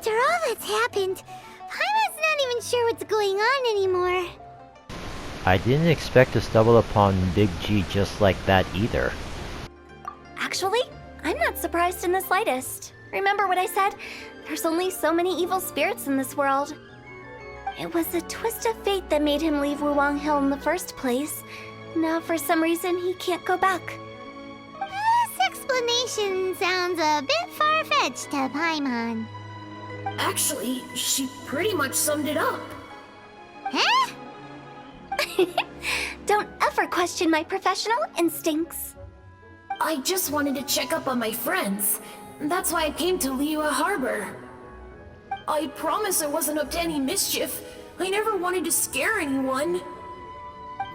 After all that's happened, Paimon's not even sure what's going on anymore. I didn't expect to stumble upon Big G just like that either. Actually, I'm not surprised in the slightest. Remember what I said? There's only so many evil spirits in this world. It was a twist of fate that made him leave Wuwang Hill in the first place. Now, for some reason, he can't go back. This explanation sounds a bit far-fetched to Paimon. Actually, she pretty much summed it up. Huh? Don't ever question my professional instincts. I just wanted to check up on my friends. That's why I came to Liyue Harbor. I promise I wasn't up to any mischief. I never wanted to scare anyone.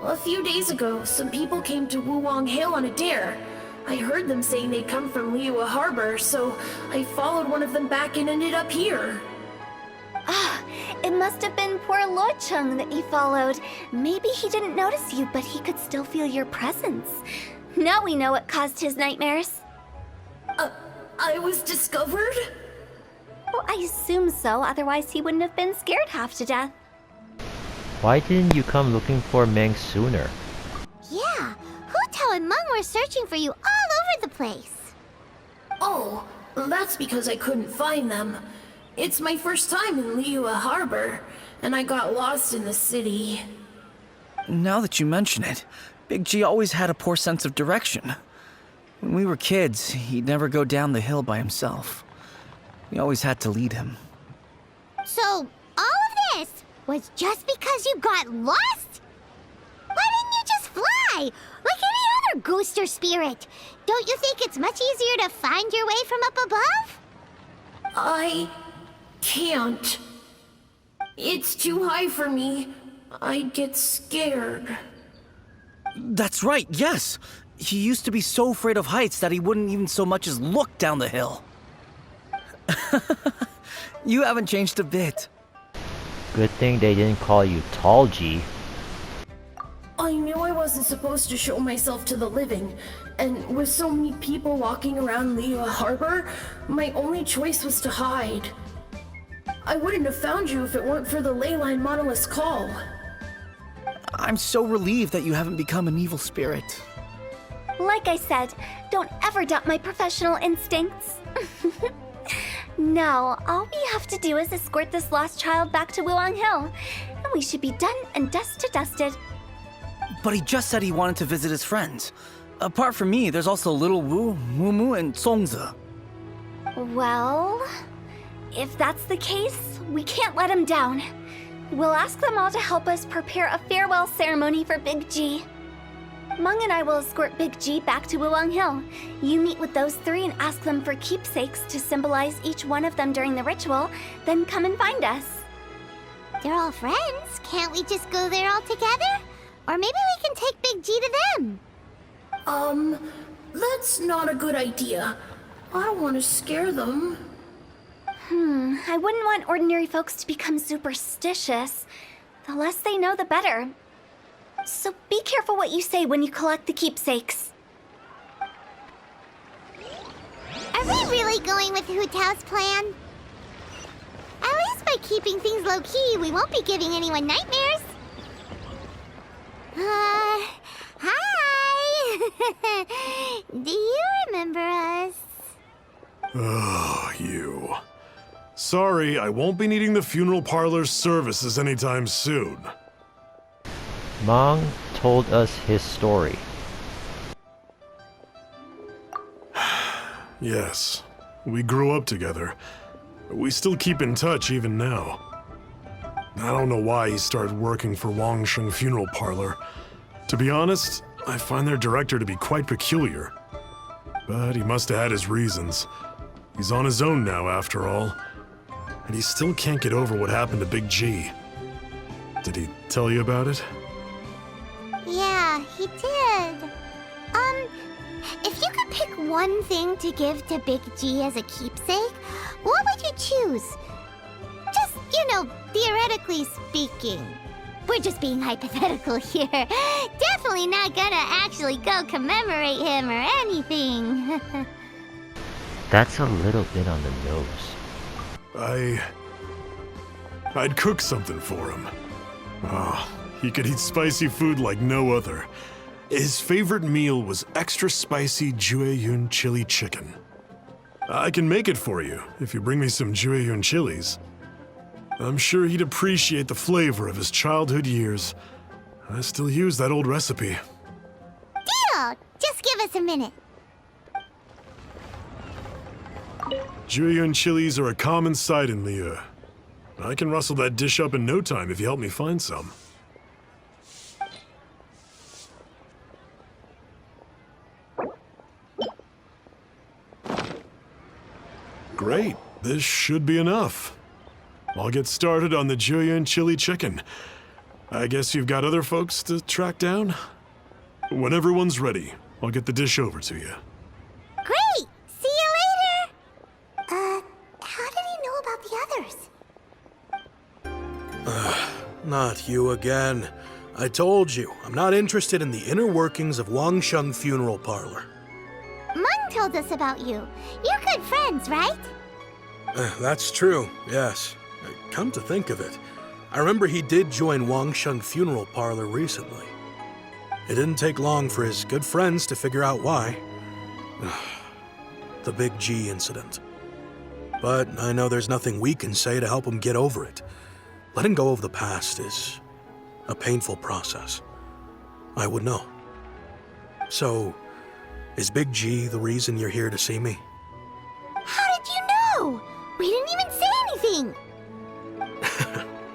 A few days ago, some people came to Wuwang Hill on a dare. I heard them saying they'd come from Liyue Harbor, so I followed one of them back and ended up here. Ah, it must have been poor Luocheng that you followed. Maybe he didn't notice you, but he could still feel your presence. Now we know what caused his nightmares. I was discovered? Well, I assume so, otherwise he wouldn't have been scared half to death. Why didn't you come looking for Meng sooner? Yeah, Tao and Meng were searching for you all over the place. Oh, that's because I couldn't find them. It's my first time in Liyue Harbor, and I got lost in the city. Now that you mention it, Big G always had a poor sense of direction. When we were kids, he'd never go down the hill by himself. We always had to lead him. So, all of this was just because you got lost? Why didn't you just fly? Like any other ghost or spirit? Don't you think it's much easier to find your way from up above? I can't. It's too high for me. I'd get scared. That's right, yes! He used to be so afraid of heights that he wouldn't even so much as look down the hill. You haven't changed a bit. Good thing they didn't call you Tall G. I knew I wasn't supposed to show myself to the living, and with so many people walking around Liyue Harbor, my only choice was to hide. I wouldn't have found you if it weren't for the Leyline Monolith's call. I'm so relieved that you haven't become an evil spirit. Like I said, don't ever doubt my professional instincts. Now, all we have to do is escort this lost child back to Wuwang Hill, and we should be done and dust to dusted. But he just said he wanted to visit his friends. Apart from me, there's also Little Wu, Mumu, and Songzi. Well, if that's the case, we can't let him down. We'll ask them all to help us prepare a farewell ceremony for Big G. Meng and I will escort Big G back to Wuwang Hill. You meet with those three and ask them for keepsakes to symbolize each one of them during the ritual, then come and find us. They're all friends. Can't we just go there all together? Or maybe we can take Big G to them. That's not a good idea. I don't want to scare them. I wouldn't want ordinary folks to become superstitious. The less they know, the better. So be careful what you say when you collect the keepsakes. Are we really going with Hu Tao's plan? At least by keeping things low-key, we won't be giving anyone nightmares. Hi! Do you remember us? Oh, you. Sorry, I won't be needing the funeral parlor's services anytime soon. Meng told us his story. Yes, we grew up together. We still keep in touch even now. I don't know why he started working for Wangsheng Funeral Parlor. To be honest, I find their director to be quite peculiar. But he must have had his reasons. He's on his own now, after all. And he still can't get over what happened to Big G. Did he tell you about it? Yeah, he did. If you could pick one thing to give to Big G as a keepsake, what would you choose? Just, theoretically speaking. We're just being hypothetical here. Definitely not gonna actually go commemorate him or anything. That's a little bit on the nose. I'd cook something for him. Oh, he could eat spicy food like no other. His favorite meal was extra spicy Jueyun chili chicken. I can make it for you if you bring me some Jueyun chilies. I'm sure he'd appreciate the flavor of his childhood years. I still use that old recipe. Deal! Just give us a minute. Jueyun chilies are a common sight in Liyue. I can rustle that dish up in no time if you help me find some. Great, this should be enough. I'll get started on the Jueyun chili chicken. I guess you've got other folks to track down? When everyone's ready, I'll get the dish over to you. Great! See you later! How did he know about the others? Not you again. I told you, I'm not interested in the inner workings of Wangsheng Funeral Parlor. Meng told us about you. You're good friends, right? That's true, yes. Come to think of it, I remember he did join Wangsheng Funeral Parlor recently. It didn't take long for his good friends to figure out why. The Big G incident. But I know there's nothing we can say to help him get over it. Letting go of the past is a painful process. I would know. So, is Big G the reason you're here to see me? How did you know? We didn't even say anything!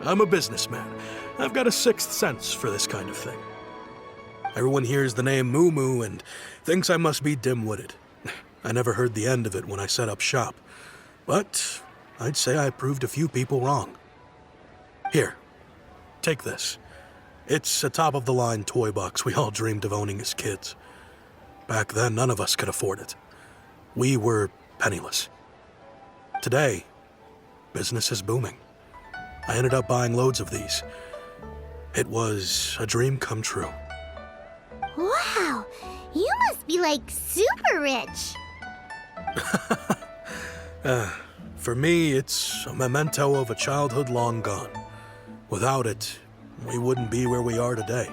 I'm a businessman. I've got a sixth sense for this kind of thing. Everyone hears the name Moo Moo and thinks I must be dim-witted. I never heard the end of it when I set up shop. But I'd say I proved a few people wrong. Here, take this. It's a top-of-the-line toy box we all dreamed of owning as kids. Back then, none of us could afford it. We were penniless. Today, business is booming. I ended up buying loads of these. It was a dream come true. Wow! You must be, like, super rich! For me, it's a memento of a childhood long gone. Without it, we wouldn't be where we are today.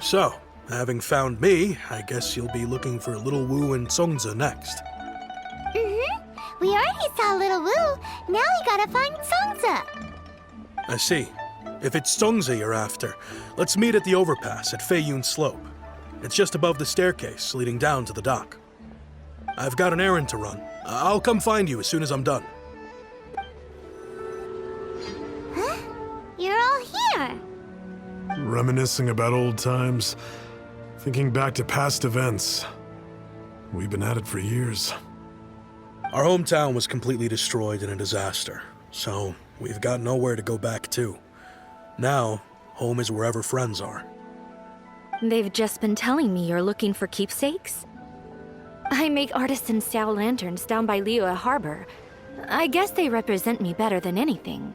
So, having found me, I guess you'll be looking for Little Wu and Songzi next. We already saw Little Wu. Now we gotta find Songzi. I see. If it's Songzi you're after, let's meet at the overpass at Feiyun Slope. It's just above the staircase leading down to the dock. I've got an errand to run. I'll come find you as soon as I'm done. Huh? You're all here. Reminiscing about old times, thinking back to past events. We've been at it for years. Our hometown was completely destroyed in a disaster, so we've got nowhere to go back to. Now, home is wherever friends are. They've just been telling me you're looking for keepsakes? I make artisan Xiao lanterns down by Liyue Harbor. I guess they represent me better than anything.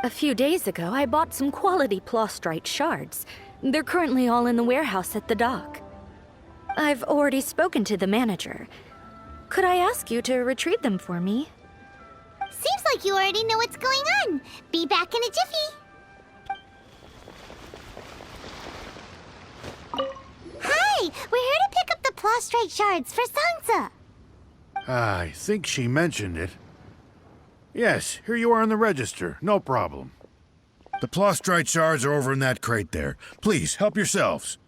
A few days ago, I bought some quality Flutters shards. They're currently all in the warehouse at the dock. I've already spoken to the manager. Could I ask you to retrieve them for me? Seems like you already know what's going on. Be back in a jiffy. Hi! We're here to pick up the Flutters shards for Songzi. I think she mentioned it. Yes, here you are on the register. No problem. The Flutters shards are over in that crate there. Please, help yourselves.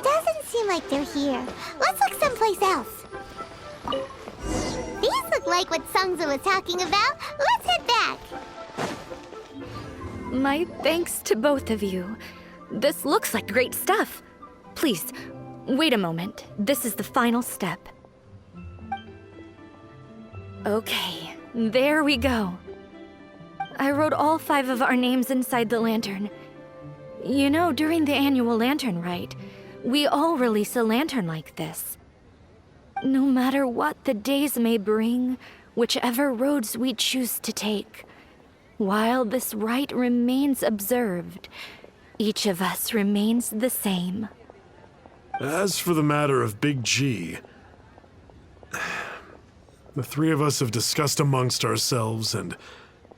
Doesn't seem like they're here. Let's look someplace else. These look like what Songzi was talking about. Let's head back. My thanks to both of you. This looks like great stuff. Please, wait a moment. This is the final step. Okay, there we go. I wrote all 5 of our names inside the lantern. You know, during the annual Lantern Rite, we all release a lantern like this. No matter what the days may bring, whichever roads we choose to take, while this rite remains observed, each of us remains the same. As for the matter of Big G, the three of us have discussed amongst ourselves and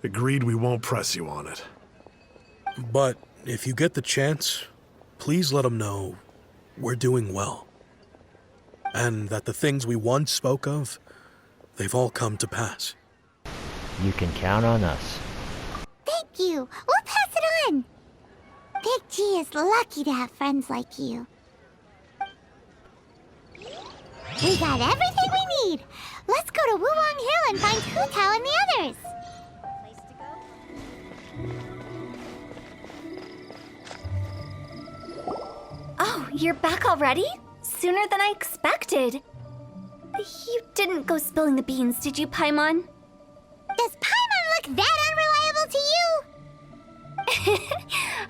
agreed we won't press you on it. But if you get the chance, please let him know we're doing well. And that the things we once spoke of, they've all come to pass. You can count on us. Thank you. We'll pass it on. Big G is lucky to have friends like you. We got everything we need. Let's go to Wuwang Hill and find Hu Tao and the others. Oh, you're back already? Sooner than I expected. You didn't go spilling the beans, did you, Paimon? Does Paimon look that unreliable to you?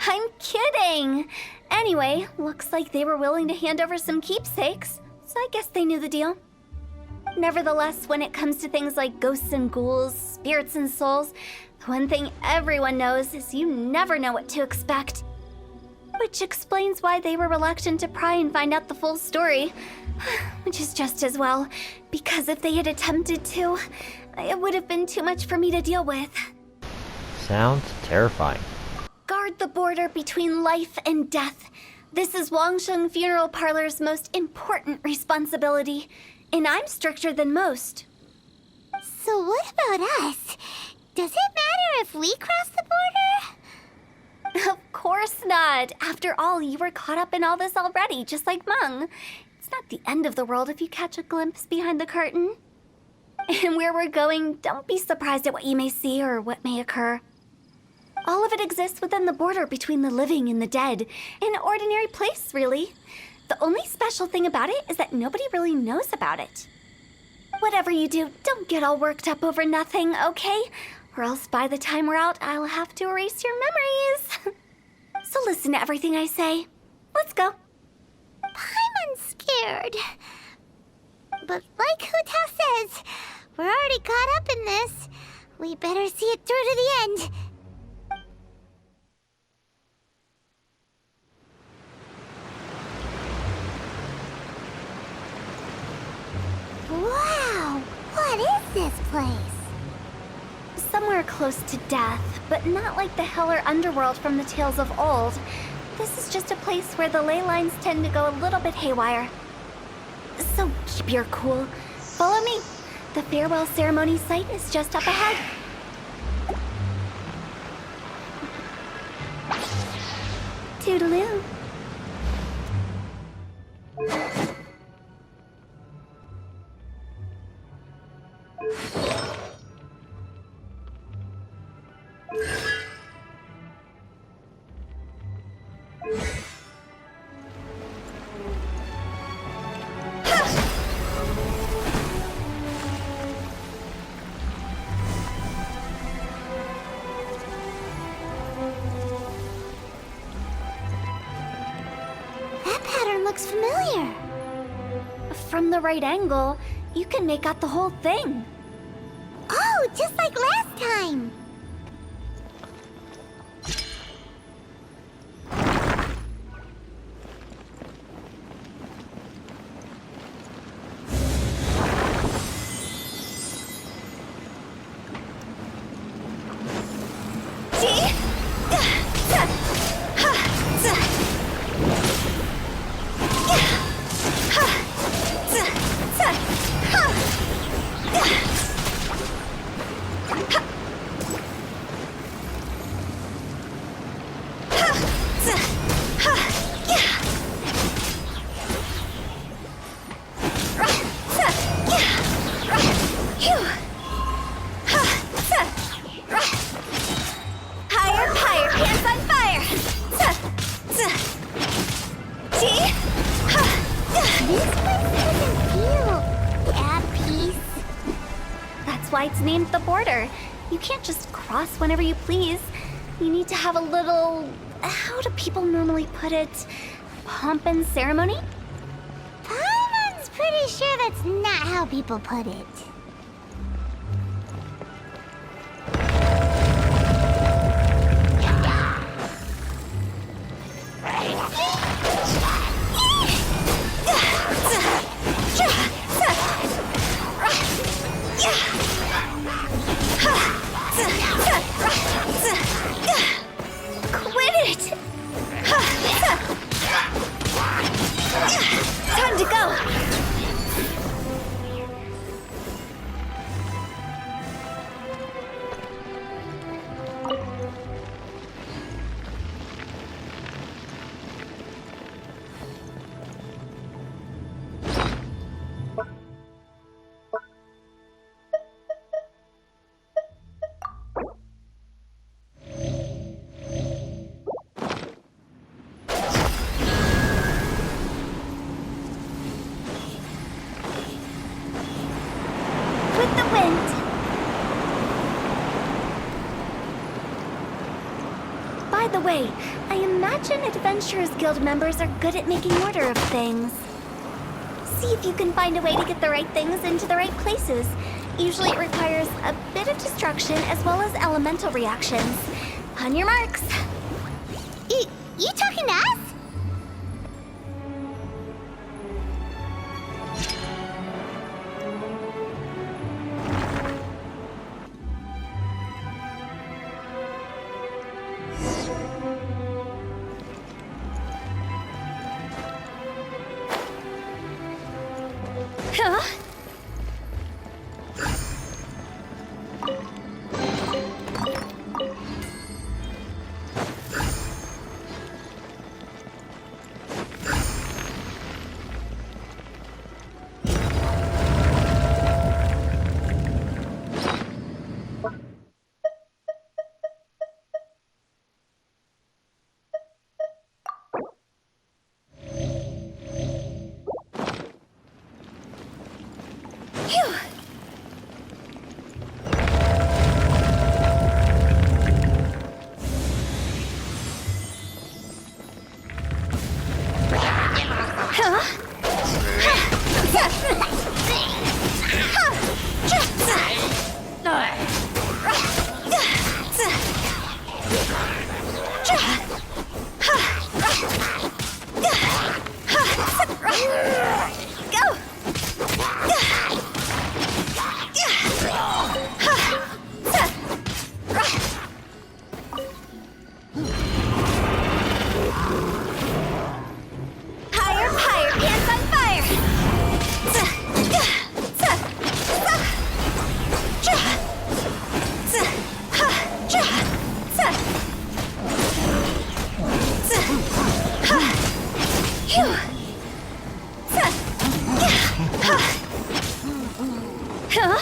I'm kidding. Anyway, looks like they were willing to hand over some keepsakes, so I guess they knew the deal. Nevertheless, when it comes to things like ghosts and ghouls, spirits and souls, the one thing everyone knows is you never know what to expect. Which explains why they were reluctant to pry and find out the full story. Which is just as well, because if they had attempted to, it would have been too much for me to deal with. Sounds terrifying. Guard the border between life and death. This is Wuwang Funeral Parlor's most important responsibility, and I'm stricter than most. So what about us? Does it matter if we cross the border? Of course not. After all, you were caught up in all this already, just like Meng. It's not the end of the world if you catch a glimpse behind the curtain. And where we're going, don't be surprised at what you may see or what may occur. All of it exists within the border between the living and the dead. An ordinary place, really. The only special thing about it is that nobody really knows about it. Whatever you do, don't get all worked up over nothing, okay? Or else by the time we're out, I'll have to erase your memories. So listen to everything I say. Let's go. Paimon's scared. But like Hu Tao says, we're already caught up in this. We better see it through to the end. Wow! What is this place? Somewhere close to death, but not like the hell or underworld from the tales of old. This is just a place where the ley lines tend to go a little bit haywire. So keep your cool. Follow me. The farewell ceremony site is just up ahead. Toodaloo. That pattern looks familiar. From the right angle, you can make out the whole thing. Oh, just like last time. Why it's named the border. You can't just cross whenever you please. You need to have a little... how do people normally put it? Pomp and ceremony? Paimon's pretty sure that's not how people put it. the way, I imagine Adventurers Guild members are good at making order of things. See if you can find a way to get the right things into the right places. Usually it requires a bit of destruction as well as elemental reactions. On your marks. You talking to us? Huh? Phew. Go! Higher, higher, pants on fire! Go! Phew.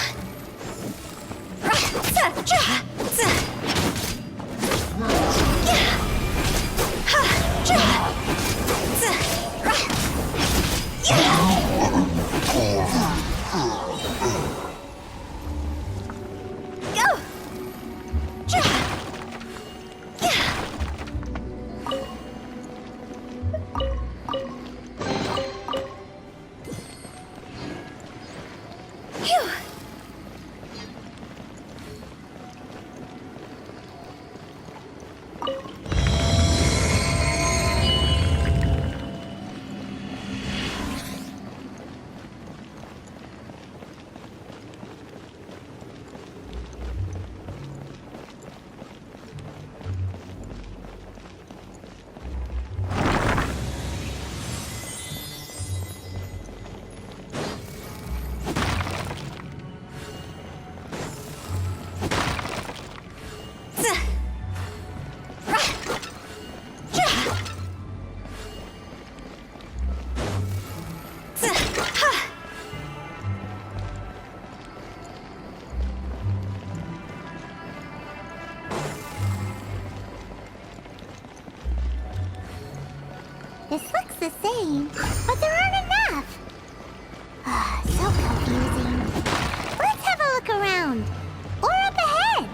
This looks the same, but there aren't enough. So confusing. Let's have a look around. Or up ahead.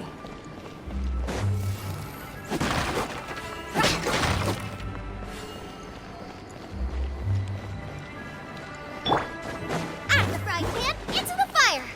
Out of the frying pan, into the fire!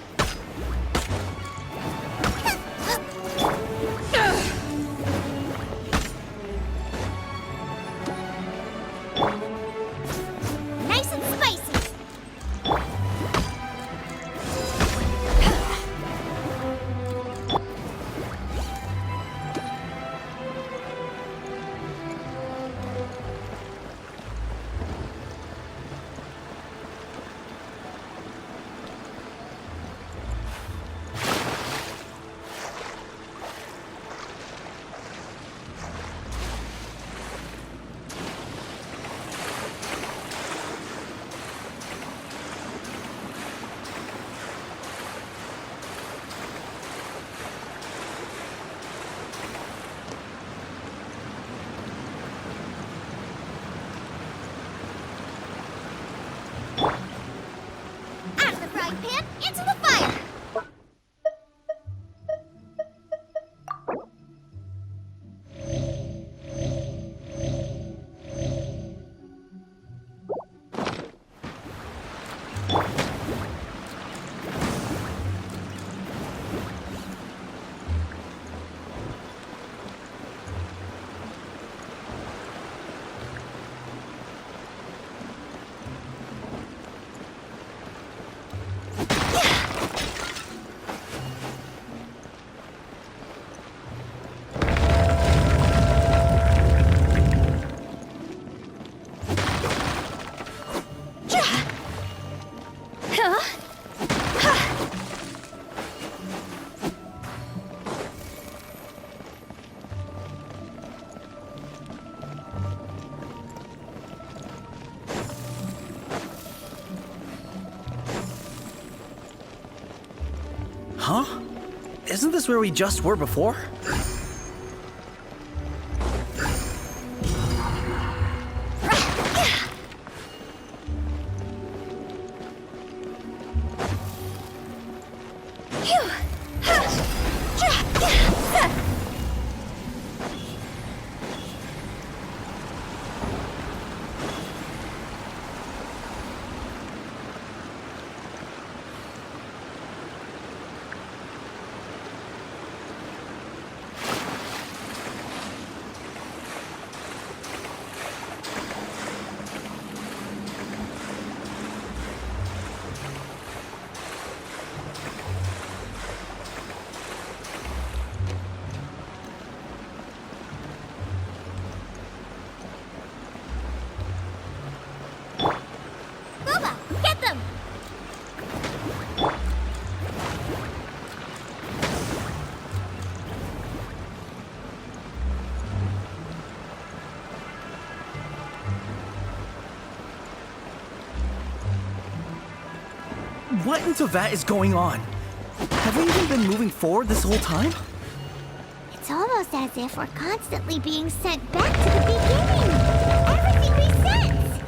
Huh? Isn't this where we just were before? What in Tevat is going on? Have we even been moving forward this whole time? It's almost as if we're constantly being sent back to the beginning. Everything resets.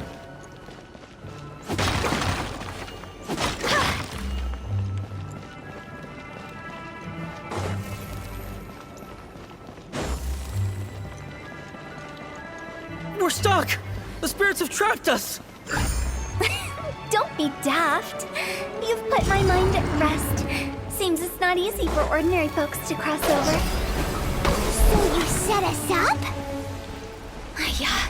We're stuck! The spirits have trapped us! Don't be daft. You've put my mind at rest. Seems it's not easy for ordinary folks to cross over. So you set us up? Yeah.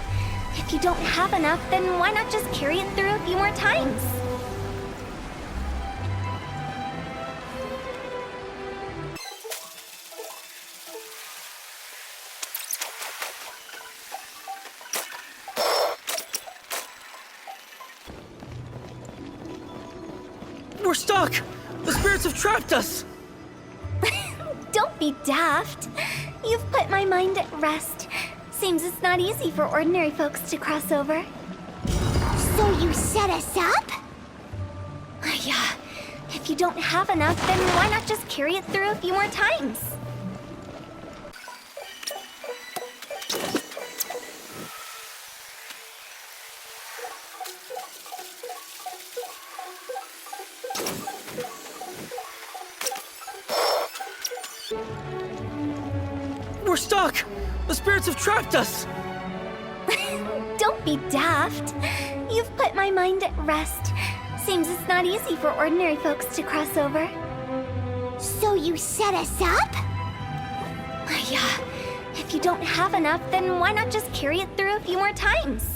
If you don't have enough, then why not just carry it through a few more times? We're stuck! The spirits have trapped us! Don't be daft. You've put my mind at rest. Seems it's not easy for ordinary folks to cross over. So you set us up? Yeah. If you don't have enough, then why not just carry it through a few more times? We're stuck! The spirits have trapped us! Don't be daft. You've put my mind at rest. Seems it's not easy for ordinary folks to cross over. So you set us up? Yeah. If you don't have enough, then why not just carry it through a few more times?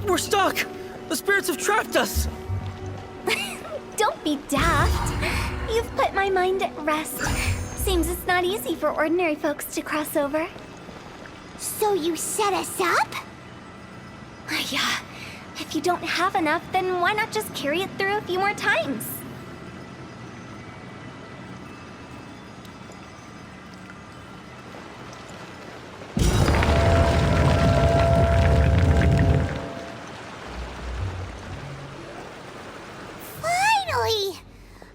We're stuck! The spirits have trapped us! Don't be daft. You've put my mind at rest. Seems it's not easy for ordinary folks to cross over. So you set us up? Yeah. If you don't have enough, then why not just carry it through a few more times? Finally!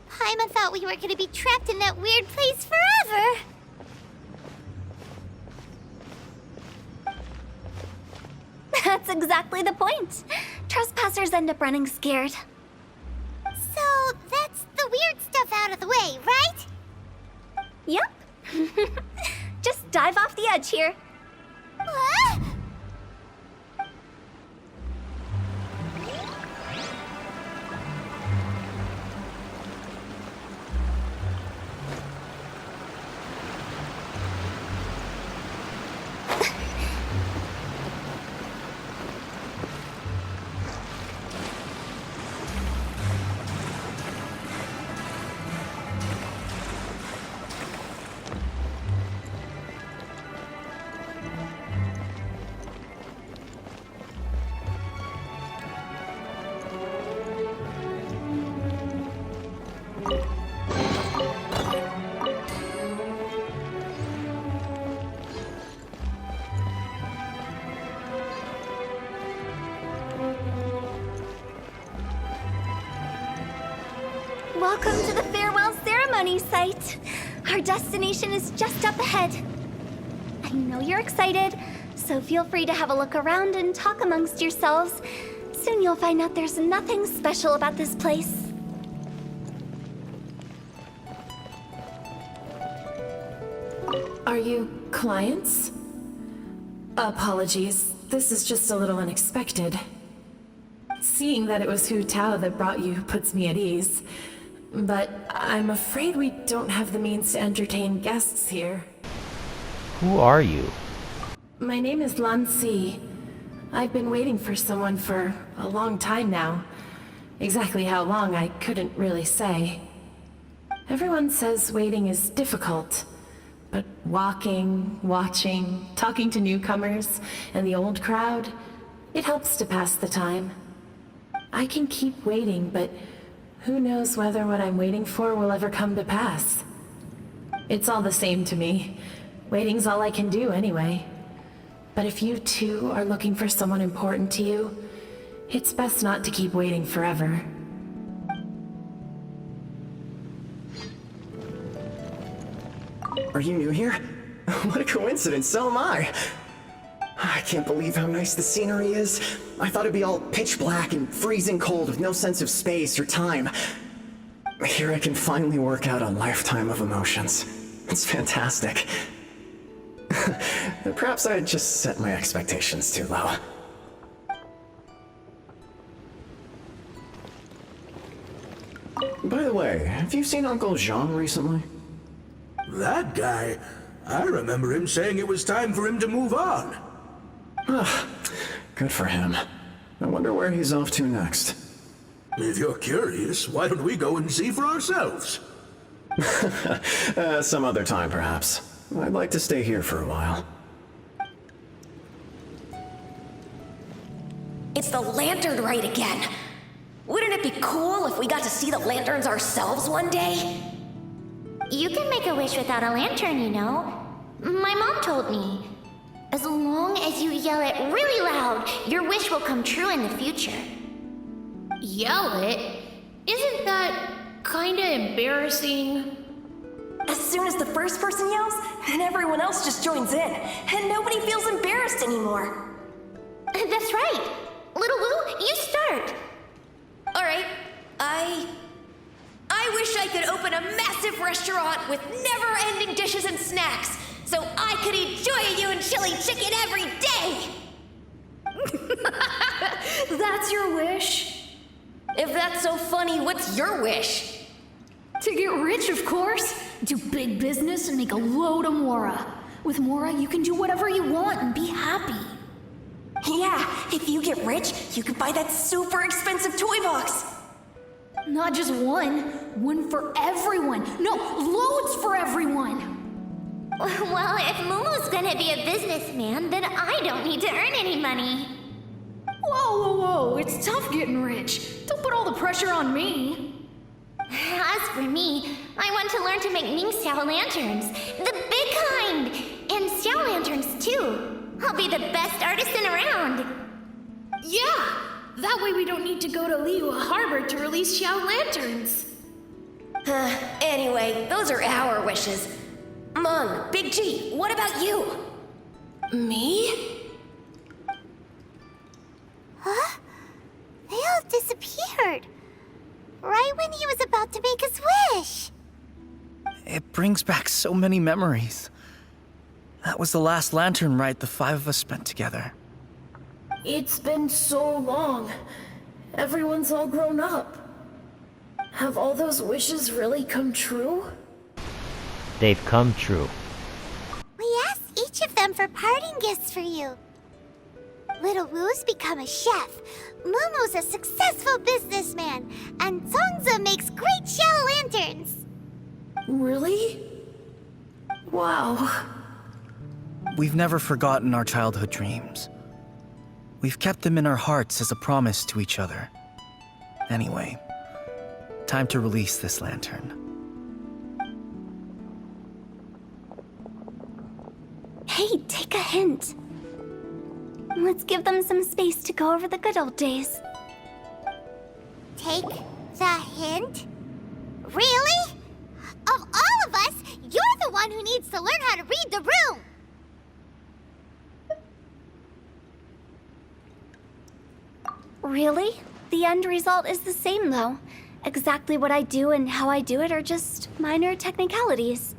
Paimon thought we were gonna be trapped in that weird place forever. That's exactly the point. Trespassers end up running scared. So that's the weird stuff out of the way, right? Yep. Just dive off the edge here. What? funny sight. Our destination is just up ahead. I know you're excited, so feel free to have a look around and talk amongst yourselves. Soon you'll find out there's nothing special about this place. Are you clients? Apologies, this is just a little unexpected. Seeing that it was Hu Tao that brought you puts me at ease. But I'm afraid we don't have the means to entertain guests here. Who are you? My name is Lan Si. I've been waiting for someone for a long time now. Exactly how long, I couldn't really say. Everyone says waiting is difficult. But walking, watching, talking to newcomers, and the old crowd, it helps to pass the time. I can keep waiting, but who knows whether what I'm waiting for will ever come to pass. It's all the same to me. Waiting's all I can do anyway. But if you too are looking for someone important to you, it's best not to keep waiting forever. Are you new here? What a coincidence, so am I. I can't believe how nice the scenery is. I thought it'd be all pitch black and freezing cold with no sense of space or time. Here I can finally work out a lifetime of emotions. It's fantastic. Perhaps I just set my expectations too low. By the way, have you seen Uncle Jean recently? That guy? I remember him saying it was time for him to move on. Good for him. I wonder where he's off to next. If you're curious, why don't we go and see for ourselves? Some other time, perhaps. I'd like to stay here for a while. It's the Lantern Rite again. Wouldn't it be cool if we got to see the lanterns ourselves one day? You can make a wish without a lantern, you know. My mom told me. As long as you yell it really loud, your wish will come true in the future. Yell it? Isn't that kinda embarrassing? As soon as the first person yells, then everyone else just joins in, and nobody feels embarrassed anymore. That's right. Little Wu, you start. All right, I wish I could open a massive restaurant with never-ending dishes and snacks, so I could eat joy and chili chicken every day! That's your wish? If that's so funny, what's your wish? To get rich, of course. Do big business and make a load of Mora. With Mora, you can do whatever you want and be happy. Yeah, if you get rich, you could buy that super expensive toy box. Not just one. One for everyone. No, loads for everyone. Well, if Momo's gonna be a businessman, then I don't need to earn any money. Whoa, whoa, whoa. It's tough getting rich. Don't put all the pressure on me. As for me, I want to learn to make Ming Xiao lanterns. The big kind! And Xiao lanterns, too. I'll be the best artisan around. Yeah! That way we don't need to go to Liyue Harbor to release Xiao lanterns. Anyway, those are our wishes. Meng, Big G, what about you? Me? Huh? They all disappeared. Right when he was about to make his wish. It brings back so many memories. That was the last Lantern Rite the five of us spent together. It's been so long. Everyone's all grown up. Have all those wishes really come true? They've come true. We asked each of them for parting gifts for you. Little Wu's become a chef, Momo's a successful businessman, and Zongza makes great shell lanterns. Really? Wow. We've never forgotten our childhood dreams. We've kept them in our hearts as a promise to each other. Anyway, time to release this lantern. Hey, take a hint. Let's give them some space to go over the good old days. Take the hint? Really? Of one who needs to learn how to read the room! Really? The end result is the same, though. Exactly what I do and how I do it are just minor technicalities.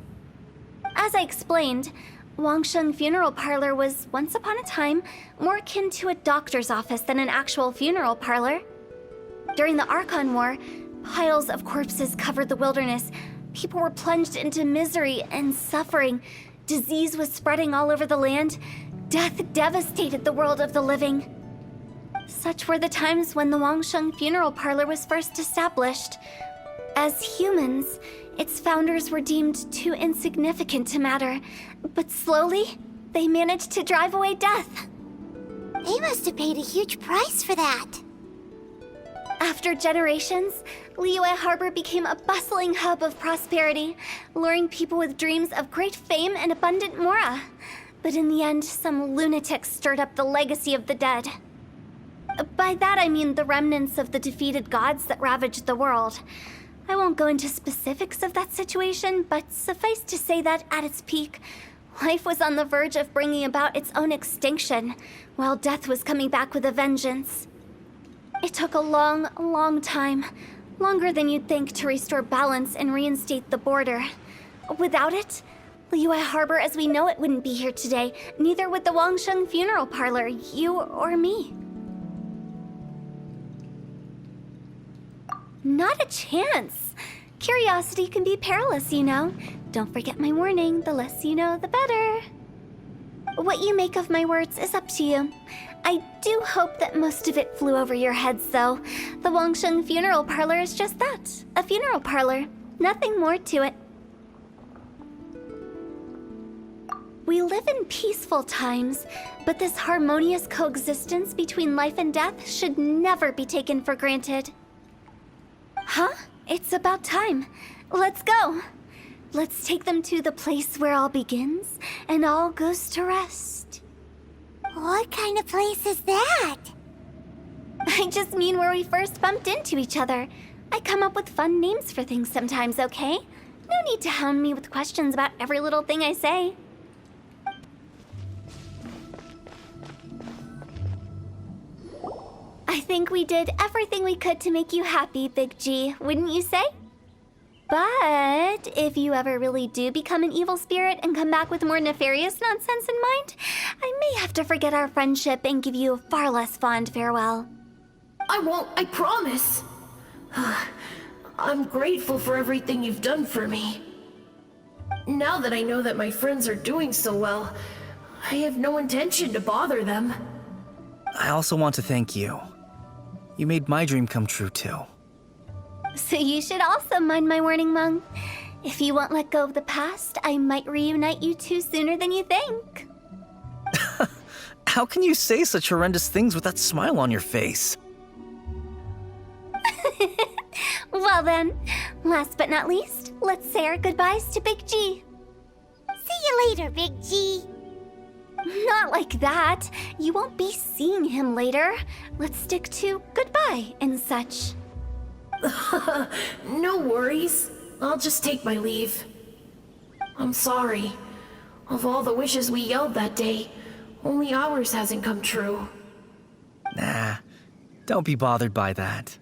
As I explained, Wangsheng Funeral Parlor was, once upon a time, more akin to a doctor's office than an actual funeral parlor. During the Archon War, piles of corpses covered the wilderness. People were plunged into misery and suffering. Disease was spreading all over the land. Death devastated the world of the living. Such were the times when the Wangsheng Funeral Parlor was first established. As humans, its founders were deemed too insignificant to matter, but slowly, they managed to drive away death. They must have paid a huge price for that. After generations, Liyue Harbor became a bustling hub of prosperity, luring people with dreams of great fame and abundant mora. But in the end, some lunatics stirred up the legacy of the dead. By that I mean the remnants of the defeated gods that ravaged the world. I won't go into specifics of that situation, but suffice to say that at its peak, life was on the verge of bringing about its own extinction, while death was coming back with a vengeance. It took a long, long time, longer than you'd think, to restore balance and reinstate the border. Without it, Liyue Harbor as we know it wouldn't be here today, neither would the Wangsheng Funeral Parlor, you or me. Not a chance. Curiosity can be perilous, you know. Don't forget my warning, the less you know, the better. What you make of my words is up to you. I do hope that most of it flew over your heads, though. The Wangsheng Funeral Parlor is just that, a funeral parlor. Nothing more to it. We live in peaceful times, but this harmonious coexistence between life and death should never be taken for granted. Huh? It's about time. Let's go. Let's take them to the place where all begins and all goes to rest. What kind of place is that? I just mean where we first bumped into each other. I come up with fun names for things sometimes, okay? No need to hound me with questions about every little thing I say. I think we did everything we could to make you happy, Big G, wouldn't you say? But if you ever really do become an evil spirit and come back with more nefarious nonsense in mind, I may have to forget our friendship and give you a far less fond farewell. I won't, I promise. I'm grateful for everything you've done for me. Now that I know that my friends are doing so well, I have no intention to bother them. I also want to thank you. You made my dream come true, too. So you should also mind my warning, Meng. If you won't let go of the past, I might reunite you two sooner than you think. How can you say such horrendous things with that smile on your face? Well then, last but not least, let's say our goodbyes to Big G. See you later, Big G. Not like that. You won't be seeing him later. Let's stick to goodbye and such. No worries. I'll just take my leave. I'm sorry. Of all the wishes we yelled that day, only ours hasn't come true. Nah, don't be bothered by that.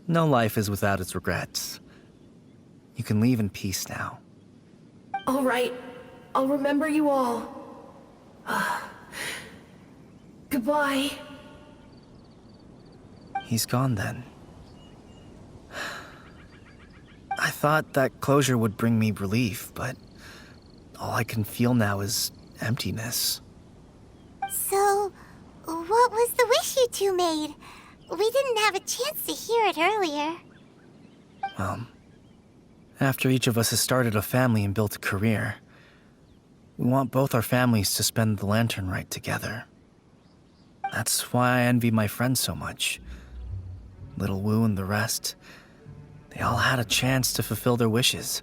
No life is without its regrets. You can leave in peace now. All right. I'll remember you all. Goodbye. He's gone then. I thought that closure would bring me relief, but all I can feel now is emptiness. So, what was the wish you two made? We didn't have a chance to hear it earlier. Well, after each of us has started a family and built a career, we want both our families to spend the Lantern Rite together. That's why I envy my friends so much. Little Wu and the rest, they all had a chance to fulfill their wishes.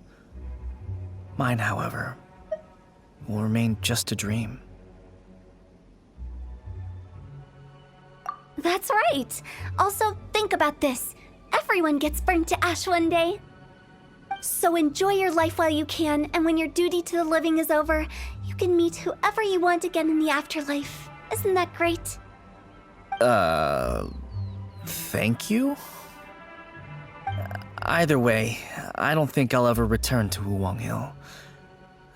Mine, however, will remain just a dream. That's right. Also, think about this. Everyone gets burnt to ash one day. So enjoy your life while you can, and when your duty to the living is over, you can meet whoever you want again in the afterlife. Isn't that great? Thank you? Either way, I don't think I'll ever return to Wuwang Hill.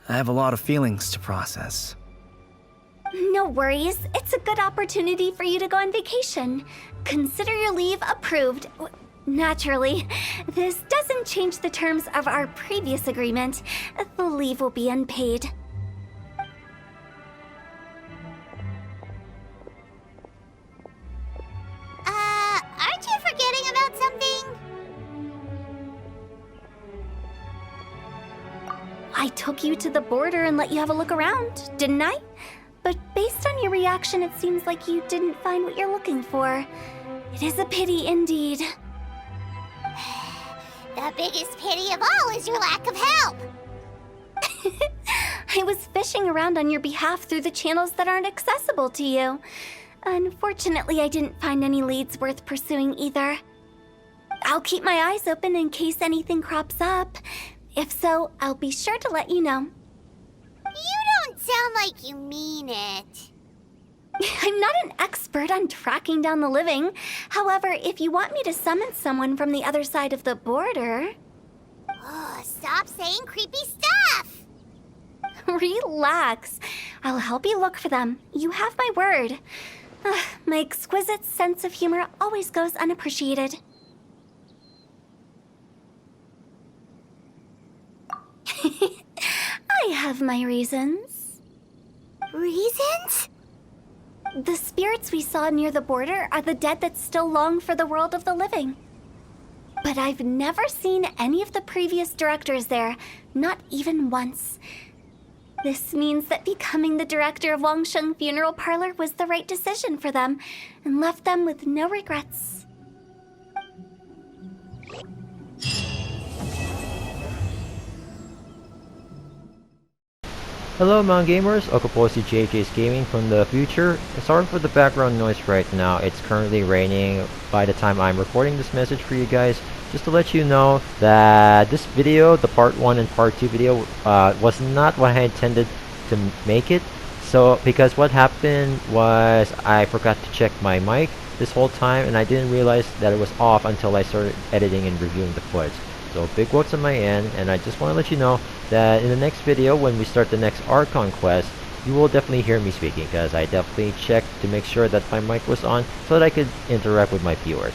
I have a lot of feelings to process. No worries. It's a good opportunity for you to go on vacation. Consider your leave approved. Naturally, this doesn't change the terms of our previous agreement. The leave will be unpaid. Aren't you forgetting about something? I took you to the border and let you have a look around, didn't I? But based on your reaction, it seems like you didn't find what you're looking for. It is a pity indeed. The biggest pity of all is your lack of help. I was fishing around on your behalf through the channels that aren't accessible to you. Unfortunately, I didn't find any leads worth pursuing either. I'll keep my eyes open in case anything crops up. If so, I'll be sure to let you know. You don't sound like you mean it. I'm not an expert on tracking down the living. However, if you want me to summon someone from the other side of the border... Oh, stop saying creepy stuff! Relax. I'll help you look for them. You have my word. My exquisite sense of humor always goes unappreciated. I have my reasons. Reasons? The spirits we saw near the border are the dead that still long for the world of the living. But I've never seen any of the previous directors there, not even once. This means that becoming the director of Wangsheng Funeral Parlor was the right decision for them, and left them with no regrets. Hello Mount Gamers, Okaposi JJ's Gaming from the future. Sorry for the background noise right now. It's currently raining by the time I'm recording this message for you guys. Just to let you know that this video, the part 1 and part 2 video, was not what I intended to make it. So, because what happened was I forgot to check my mic this whole time and I didn't realize that it was off until I started editing and reviewing the footage. So big whoops on my end, and I just want to let you know that in the next video, when we start the next Archon quest, you will definitely hear me speaking, because I definitely checked to make sure that my mic was on so that I could interact with my viewers.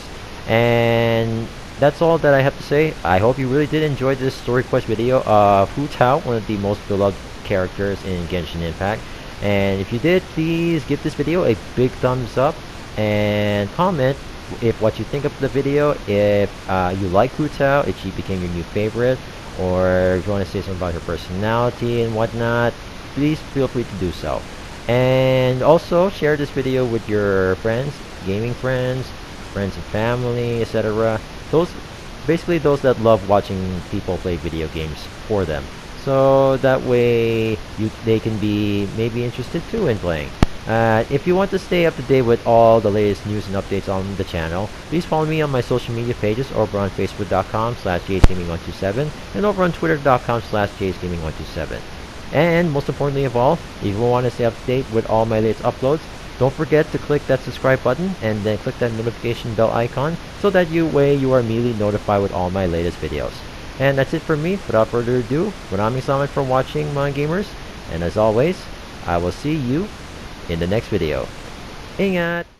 And that's all that I have to say. I hope you really did enjoy this story quest video of Tao, one of the most beloved characters in Genshin Impact. And if you did, please give this video a big thumbs up and comment if what you think of the video, if you like Tao, if she became your new favorite, or if you want to say something about her personality and whatnot, please feel free to do so. And also share this video with your friends, gaming friends, friends and family, etc. Basically those that love watching people play video games for them. So that way they can be maybe interested too in playing. If you want to stay up to date with all the latest news and updates on the channel, please follow me on my social media pages over on facebook.com/jsgaming127 and over on twitter.com/jsgaming127. And most importantly of all, if you want to stay up to date with all my latest uploads, don't forget to click that subscribe button and then click that notification bell icon so that you are immediately notified with all my latest videos. And that's it for me. Without further ado, maraming salamat for watching, mga gamers. And as always, I will see you in the next video. Ingat!